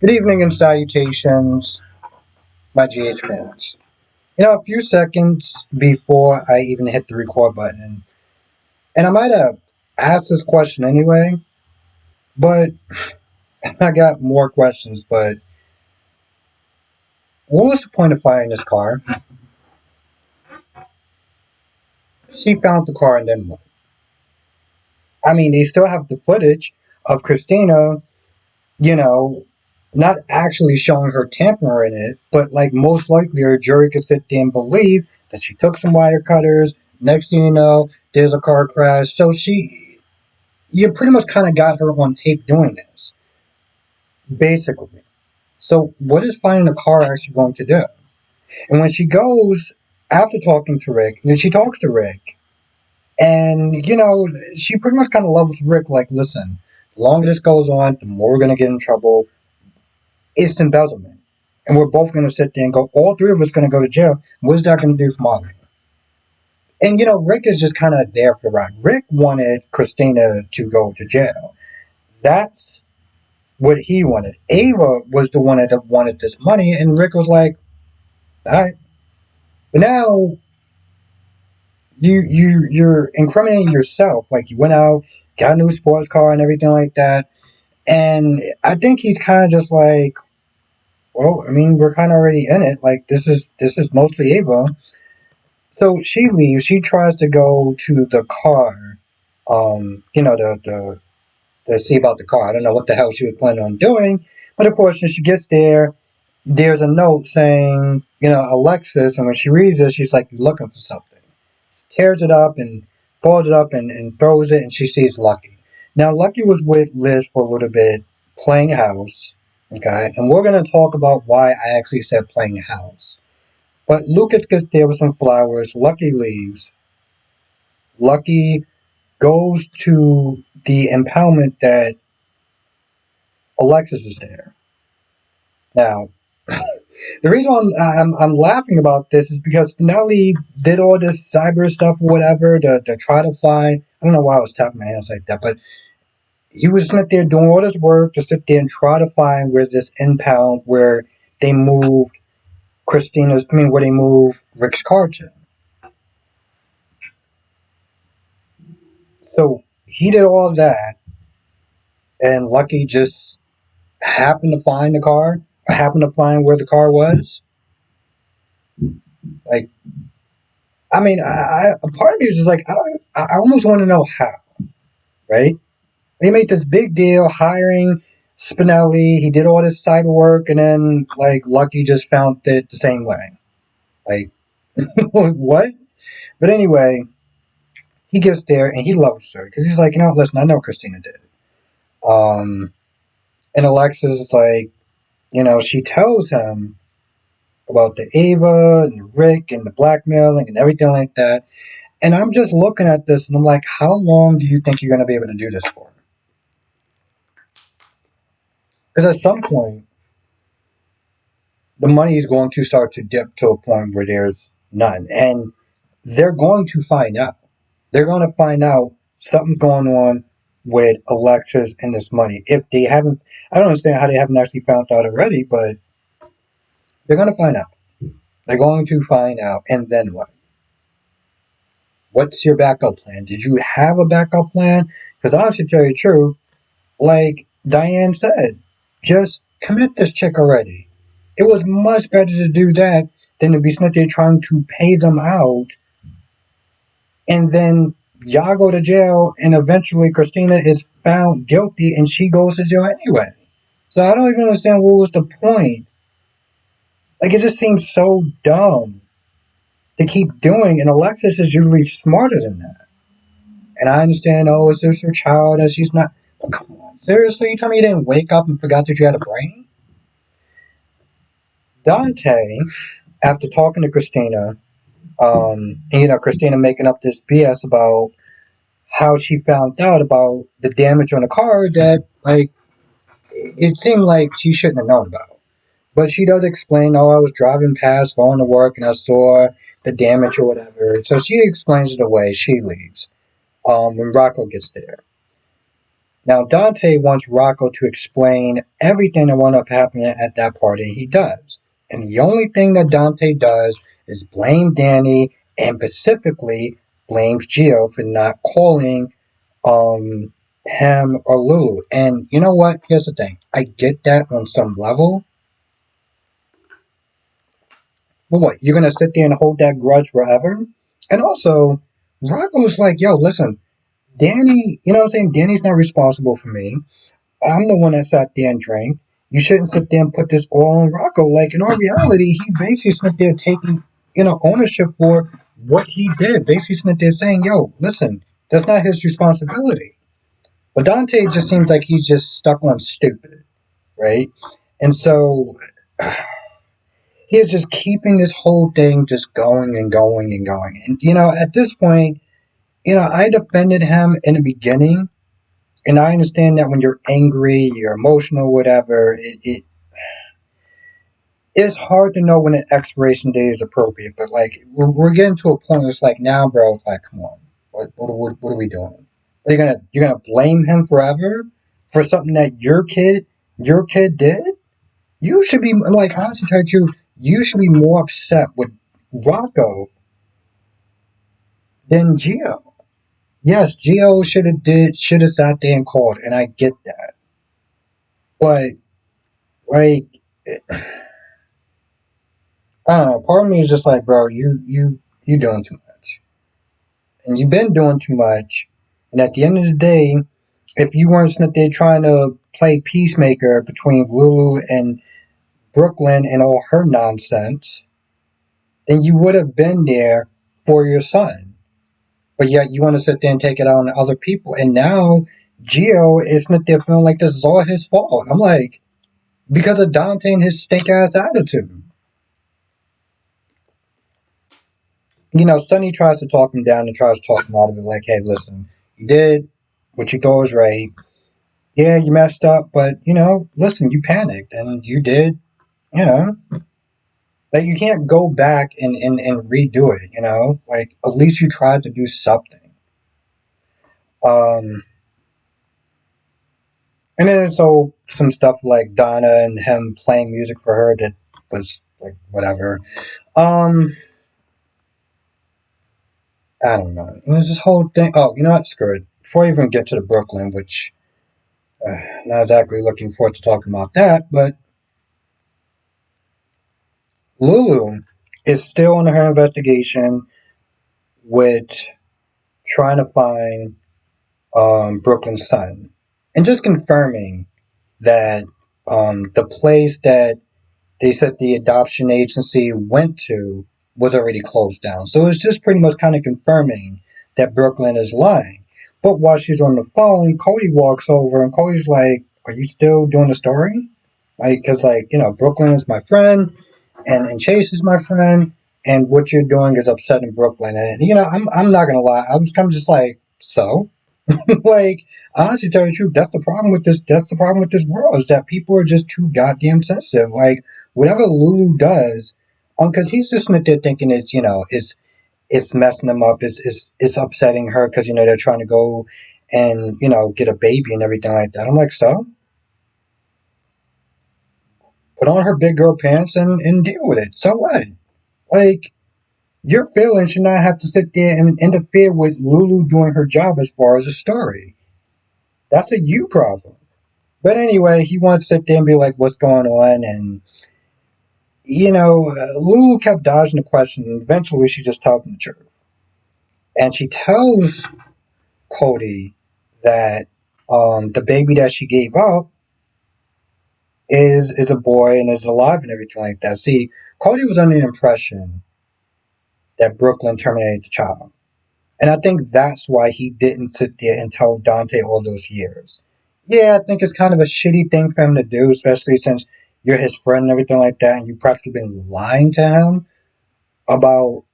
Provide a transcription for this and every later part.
Good evening and salutations, my GH fans. A few seconds before I even hit the record button, and I might have asked this question anyway, but I got more questions. But what was the point of firing this car? She found the car and then what? I mean, they still have the footage of Christina, you know, not actually showing her tampering in it, but like most likely her jury could sit there and believe that she took some wire cutters. Next thing you know, there's a car crash. So you pretty much kind of got her on tape doing this, basically. So what is finding the car actually going to do? And when she goes after talking to Rick, then she talks to Rick, and she pretty much kind of levels Rick like, listen, the longer this goes on, the more we're gonna get in trouble. It's embezzlement. And we're both going to sit there and go, all three of us going to go to jail. What is that going to do for Molly? And, Rick is just kind of there for the ride. Rick wanted Christina to go to jail. That's what he wanted. Ava was the one that wanted this money, and Rick was like, all right. But now you're incriminating yourself. Like, you went out, got a new sports car and everything like that. And I think he's kind of just like, well, I mean, we're kind of already in it. Like, this is mostly Ava. So she leaves. She tries to go to the car, to see about the car. I don't know what the hell she was planning on doing, but of course, when she gets there, there's a note saying, Alexis, and when she reads it, she's like, "You're looking for something." She tears it up and folds it up and throws it, and she sees Lucky. Now, Lucky was with Liz for a little bit, playing house, okay, and we're gonna talk about why I actually said playing house. But Lucas gets there with some flowers. Lucky leaves. Lucky goes to the impoundment that Alexis is there. Now, the reason I'm laughing about this is because Finelli did all this cyber stuff or whatever to try to find. I don't know why I was tapping my hands like that, but he was sitting there doing all this work to sit there and try to find where this impound where they moved where they moved Rick's car to. So he did all that, and Lucky just happened to find the car, happened to find where the car was. Like, I mean, a part of me is just like, I almost want to know how, right? They made this big deal hiring Spinelli. He did all this cyber work, and then like Lucky just found it the same way. Like, what? But anyway, he gets there and he loves her because he's like, listen, I know Christina did. Um, and Alexis is like, she tells him about the Ava and the Rick and the blackmailing and everything like that. And I'm just looking at this and I'm like, how long do you think you're going to be able to do this for? Because at some point, the money is going to start to dip to a point where there's none. And they're going to find out. They're going to find out something's going on with Alexis and this money. If they haven't, I don't understand how they haven't actually found out already, but they're going to find out. They're going to find out. And then what? What's your backup plan? Did you have a backup plan? Because honestly, to tell you the truth, like Diane said, just commit this chick already. It was much better to do that than to be sitting there trying to pay them out and then y'all go to jail and eventually Christina is found guilty and she goes to jail anyway. So I don't even understand what was the point. Like, it just seems so dumb to keep doing, and Alexis is usually smarter than that. And I understand, it's just her child and she's not. But come on, seriously? You tell me you didn't wake up and forgot that you had a brain? Dante, after talking to Christina, Christina making up this BS about how she found out about the damage on the car that, like, it seemed like she shouldn't have known about. But she does explain, I was driving past, going to work, and I saw the damage or whatever. So she explains it away. She leaves when Rocco gets there. Now Dante wants Rocco to explain everything that wound up happening at that party. He does. And the only thing that Dante does is blame Danny and specifically blames Gio for not calling um him or Lulu. And you know what? Here's the thing. I get that on some level. But what, you're gonna sit there and hold that grudge forever? And also, Rocco's like, yo, listen, Danny, you know what I'm saying? Danny's not responsible for me. I'm the one that sat there and drank. You shouldn't sit there and put this all on Rocco. Like, in all reality, he's basically sitting there taking, ownership for what he did. Basically sitting there saying, yo, listen, that's not his responsibility. But Dante just seems like he's just stuck on stupid, right? And so he is just keeping this whole thing just going and going and going. And, at this point, I defended him in the beginning. And I understand that when you're angry, you're emotional, whatever, it's hard to know when an expiration date is appropriate. But like, we're getting to a point where it's like, now, bro, it's like, come on, what are we doing? Are you're gonna blame him forever for something that your kid did? You should be like, honestly, tell you, you should be more upset with Rocco than Gio. Yes, Gio should have sat there and called, and I get that. But like, I don't know. Part of me is just like, bro, you doing too much, and you've been doing too much. And at the end of the day, if you weren't sitting there trying to play peacemaker between Lulu and Brooklyn and all her nonsense, then you would have been there for your son. But yet you want to sit there and take it out on other people. And now Gio is sitting there feeling like this is all his fault. I'm like, because of Dante and his stink ass attitude. Sonny tries to talk him down and tries to talk him out of it. Like, hey, listen, you did what you thought was right. Yeah, you messed up, but listen, you panicked and you did. You know, like you can't go back and redo it. Like at least you tried to do something. Um, and then so some stuff like Donna and him playing music for her that was like whatever. Um, I don't know. And there's this whole thing. Oh, you know what? Screw it. Before I even get to the Brooklyn, which not exactly looking forward to talking about that, but Lulu is still on her investigation with trying to find Brooklyn's son, and just confirming that the place that they said the adoption agency went to was already closed down. So it's just pretty much kind of confirming that Brooklyn is lying. But while she's on the phone, Cody walks over and Cody's like, "Are you still doing the story?" Like, because Brooklyn is my friend, and Chase is my friend, and what you're doing is upsetting Brooklyn. And I'm not gonna lie, I was kind of just like, so. Like, honestly, tell you the truth, that's the problem with this. That's the problem with this world is that people are just too goddamn sensitive. Like, whatever Lulu does, because he's just sitting there thinking it's messing them up. It's upsetting her because they're trying to go and get a baby and everything like that. I'm like, so put on her big girl pants and deal with it. So what? Like, your feelings should not have to sit there and interfere with Lulu doing her job as far as a story. That's a you problem. But anyway, he wants to sit there and be like, what's going on? And, Lulu kept dodging the question. And eventually, she just told him the truth. And she tells Cody that the baby that she gave up is a boy and is alive and everything like that. See, Cody was under the impression that Brooklyn terminated the child. And I think that's why he didn't sit there and tell Dante all those years. Yeah, I think it's kind of a shitty thing for him to do, especially since you're his friend and everything like that, and you've practically been lying to him about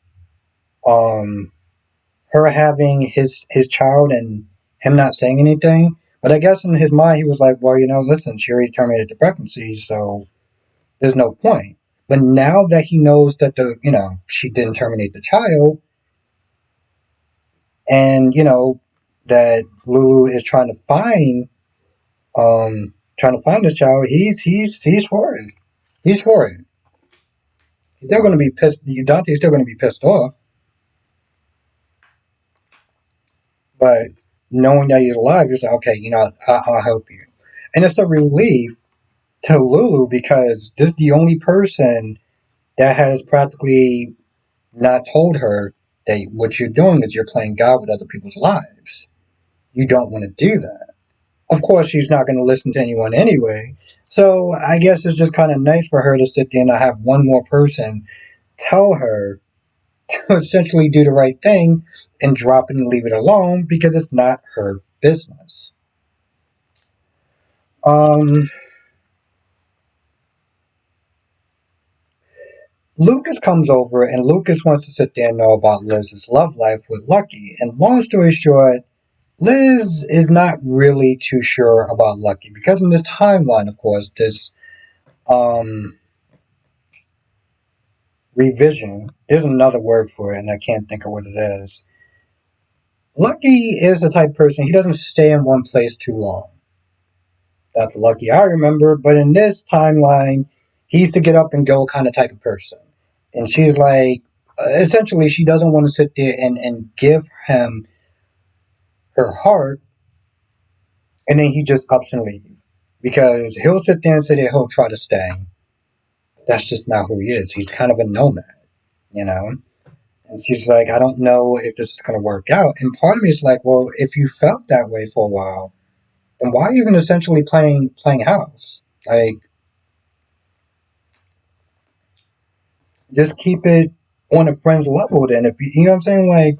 um her having his child and him not saying anything. But I guess in his mind he was like, well, listen, she already terminated the pregnancy, so there's no point. But now that he knows that she didn't terminate the child, and that Lulu is trying to find trying to find this child. He's for it. He's for it. He's still going to be pissed. Dante's still going to be pissed off, but knowing that he's alive, he's like, okay, I'll help you. And it's a relief to Lulu because this is the only person that has practically not told her that what you're doing is you're playing God with other people's lives. You don't want to do that. Of course, she's not going to listen to anyone anyway. So I guess it's just kind of nice for her to sit there and have one more person tell her to essentially do the right thing and drop it and leave it alone because it's not her business. Um, Lucas comes over and Lucas wants to sit there and know about Liz's love life with Lucky. And long story short, Liz is not really too sure about Lucky because in this timeline, of course, this um, revision, there's another word for it and I can't think of what it is. Lucky is the type of person, he doesn't stay in one place too long. That's Lucky I remember, but in this timeline, he's the get up and go kind of type of person. And she's like, essentially, she doesn't want to sit there and give him her heart, and then he just ups and leaves. Because he'll sit there and say that he'll try to stay. That's just not who he is. He's kind of a nomad, you know? And she's like, I don't know if this is going to work out. And part of me is like, well, if you felt that way for a while, then why even essentially playing house? Like, just keep it on a friend's level then. If you know what I'm saying? Like,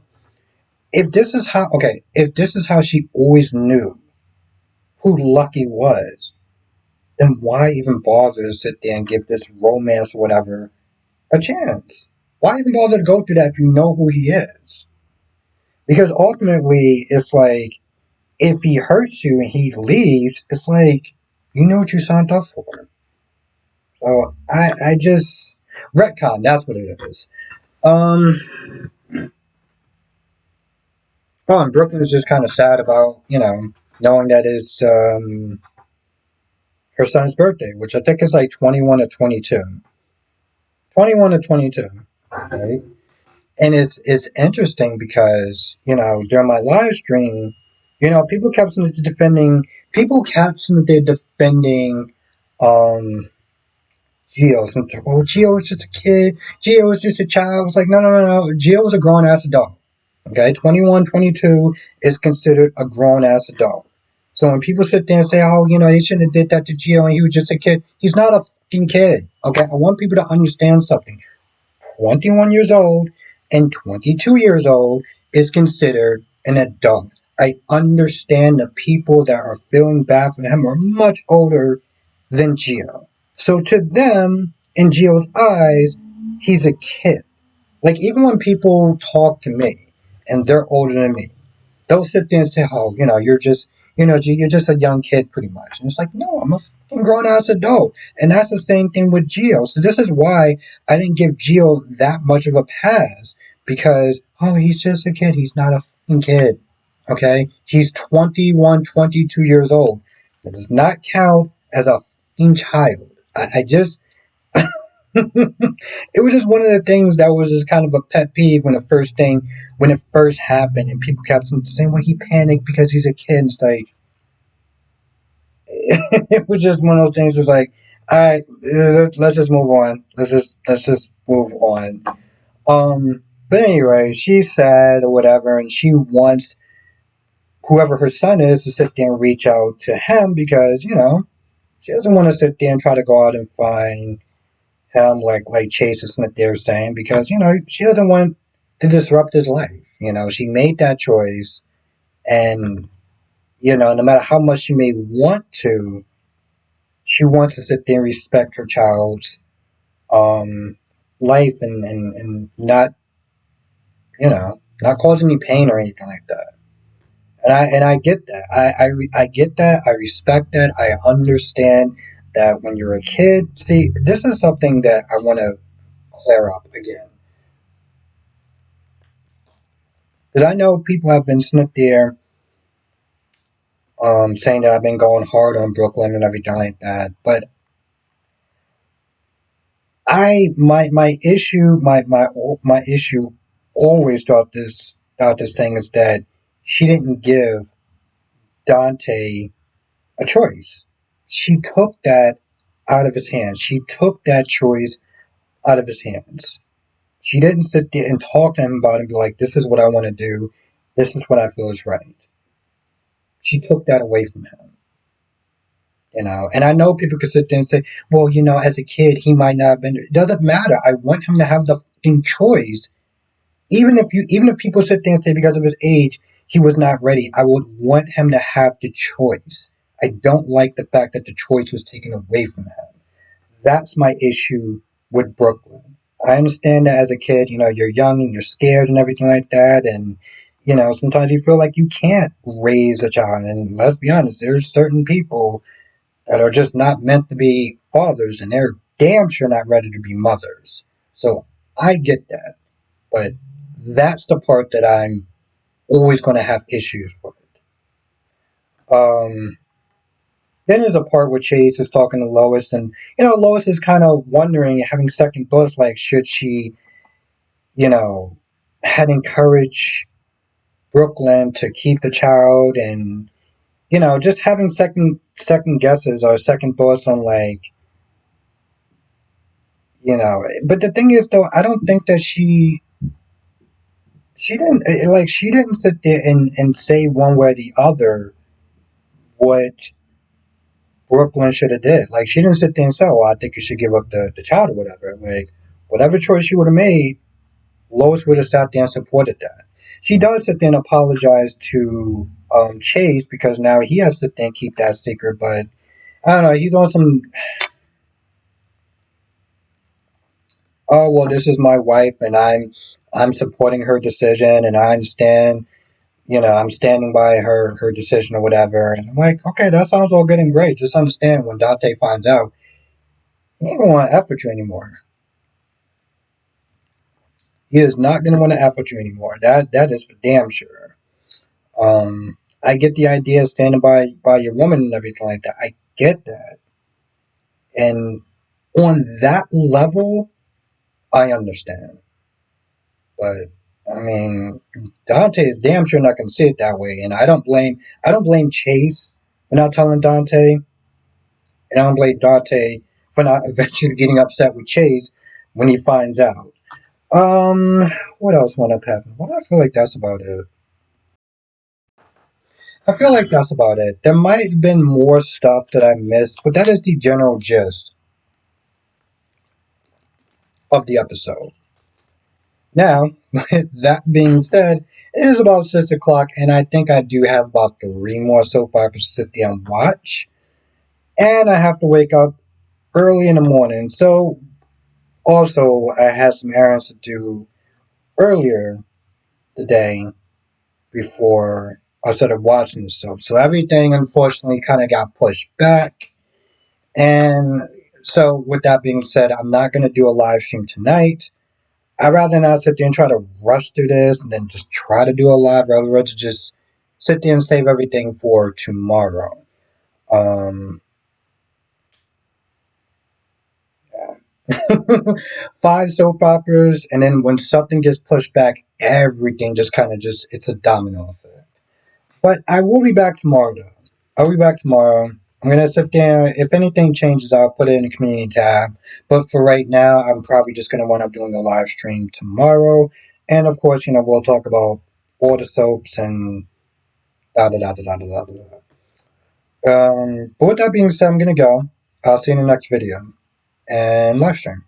if this is how she always knew who Lucky was, then why even bother to sit there and give this romance or whatever a chance? Why even bother to go through that if you know who he is? Because ultimately, it's like, if he hurts you and he leaves, it's like, you know what you signed up for. So, I just, retcon, that's what it is. Um, oh, and Brooklyn is just kind of sad about, knowing that it's, her son's birthday, which I think is like 21 or 22. 21 or 22, right? And it's interesting because, during my live stream, people kept saying that they're defending, um, Gio. So, oh, Gio was just a kid. Gio was just a child. I was like, no, no, no, no. Gio was a grown ass adult. Okay, 21, 22 is considered a grown ass adult. So when people sit there and say, oh, they shouldn't have did that to Gio and he was just a kid, he's not a fucking kid. Okay, I want people to understand something. 21 years old and 22 years old is considered an adult. I understand the people that are feeling bad for him are much older than Gio. So to them, in Gio's eyes, he's a kid. Like, even when people talk to me and they're older than me, they'll sit there and say, oh, you're just a young kid pretty much. And it's like, no, I'm a fucking grown ass adult. And that's the same thing with Gio. So this is why I didn't give Gio that much of a pass because, oh, he's just a kid. He's not a fucking kid. Okay? He's 21, 22 years old. That does not count as a fucking child. I just, it was just one of the things that was just kind of a pet peeve when it first happened, and people kept saying, "Well, he panicked because he's a kid." And it's like, it was just one of those things. Was like, all right, let's just move on. Let's just move on. But anyway, she's sad or whatever, and she wants whoever her son is to sit there and reach out to him because she doesn't want to sit there and try to go out and find him like Chase is what they're saying because she doesn't want to disrupt his life. She made that choice, and no matter how much she may want to, she wants to sit there and respect her child's um life and not not cause any pain or anything like that. And I get that. I get that. I respect that. I understand that when you're a kid. See, this is something that I want to clear up again. Because I know people have been sitting there saying that I've been going hard on Brooklyn and everything like that. But my issue my issue always throughout this thing is that she didn't give Dante a choice. She took that out of his hands. She took that choice out of his hands. She didn't sit there and talk to him about it and be like, "This is what I want to do. This is what I feel is right." She took that away from him. And I know people could sit there and say, well, as a kid, he might not have been. It doesn't matter. I want him to have the fucking choice. Even if people sit there and say because of his age, he was not ready, I would want him to have the choice. I don't like the fact that the choice was taken away from him. That's my issue with Brooklyn. I understand that as a kid, you're young and you're scared and everything like that. And, sometimes you feel like you can't raise a child. And let's be honest, there's certain people that are just not meant to be fathers, and they're damn sure not ready to be mothers. So I get that, but that's the part that I'm always going to have issues with. Um, then there's a part where Chase is talking to Lois, and Lois is kind of wondering, having second thoughts, like should she, you know, had encouraged Brooklyn to keep the child, and just having second guesses or second thoughts on like but the thing is though, I don't think that she didn't sit there and say one way or the other what Brooklyn should have did. Like she didn't sit there and say, "Oh, I think you should give up the child or whatever." Like whatever choice she would have made, Lois would have sat there and supported that. She does sit there and apologize to Chase because now he has to sit there and keep that secret. But I don't know. He's on some. Oh well, this is my wife, and I'm supporting her decision, and I understand. I'm standing by her decision or whatever. And I'm like, okay, that sounds all good and great. Just understand when Dante finds out, he ain't gonna want to F with you anymore. He is not gonna want to F with you anymore. That is for damn sure. I get the idea of standing by your woman and everything like that. I get that. And on that level, I understand. But I mean, Dante is damn sure not gonna see it that way. And I don't blame Chase for not telling Dante. And I don't blame Dante for not eventually getting upset with Chase when he finds out. What else wound up happening? Well, I feel like that's about it. I feel like that's about it. There might have been more stuff that I missed, but that is the general gist of the episode. Now, with that being said, it is about 6 o'clock, and I think I do have about three more soap operas to sit there and watch. And I have to wake up early in the morning. So, also, I had some errands to do earlier today before I started watching the soap. So everything unfortunately kind of got pushed back. And so with that being said, I'm not going to do a live stream tonight. I'd rather not sit there and try to rush through this and then just try to do a live. I'd rather just sit there and save everything for tomorrow. Um, Five soap operas, and then when something gets pushed back, everything just kind of it's a domino effect. But I will be back tomorrow, though. I'll be back tomorrow. I'm gonna sit there. If anything changes, I'll put it in the community tab. But for right now, I'm probably just gonna wind up doing a live stream tomorrow. And of course, we'll talk about all the soaps and da da da da da da da da. But with that being said, I'm gonna go. I'll see you in the next video and live stream.